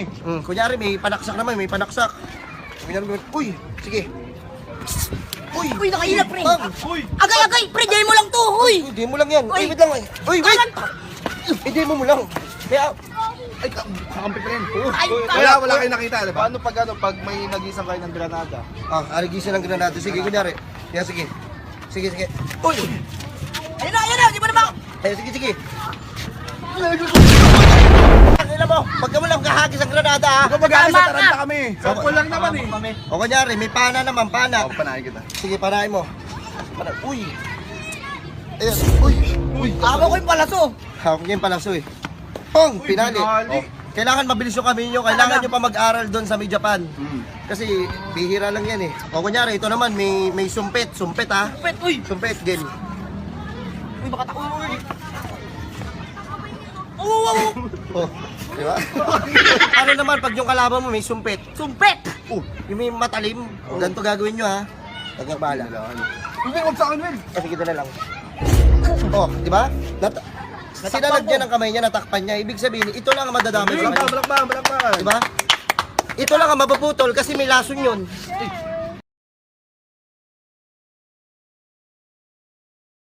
eh. Kunyari may panaksak naman, may panaksak. Kunyari, uy, sige. Uy, nakahilap, pre. Bang. Agay, pre, dahil mo lang to, uy. Hindi mo lang yan. Uy. Uy, wait lang. Uy, wait. Hindi mo lang. Kaya, Ay, kakampi pa rin. Ay, Wala kayong nakita, di ba? Pag may nagisang kayo ng granada? arigisan ng granada. Sige, kunyari. Yan, sige. Sige. Uy. Ayun na, di ba naman? Ay, sige. Ano mo? Pagka mo lang kahagis ang granada, ha? Ikaw mag-alis sa Tama taranta ka. kami. Sample lang naman eh. O kunyari, may pana naman, pana. Panahin kita. Sige, panahin mo. Uy. Ayan, uy. Aba ko yung palaso. Hawak niya yung palaso eh. Pong, pinali. pinali. Kailangan mabilis yung kami nyo. Kailangan nyo pa mag-aral doon sa May Japan. Kasi bihira lang yan eh. O kunyari, ito naman, may sumpit. Sumpit ha. Pet, uy. Sumpit, game. Uy, baka tako. Oh, di ba? Ano naman, pag yung kalaban mo may sumpit. Sumpet. Yung may matalim. Ganito gagawin nyo ha. Tagbala. Hindi, huwag sa akin, Will. Kasi kita na lang. Oh, di ba? Sinanag niya ng kamay niya, natakpan niya. Ibig sabihin, ito lang ang madadamay sa kanya. Balakbakan. Di ba? Ito lang ang mapuputol kasi may lason yun.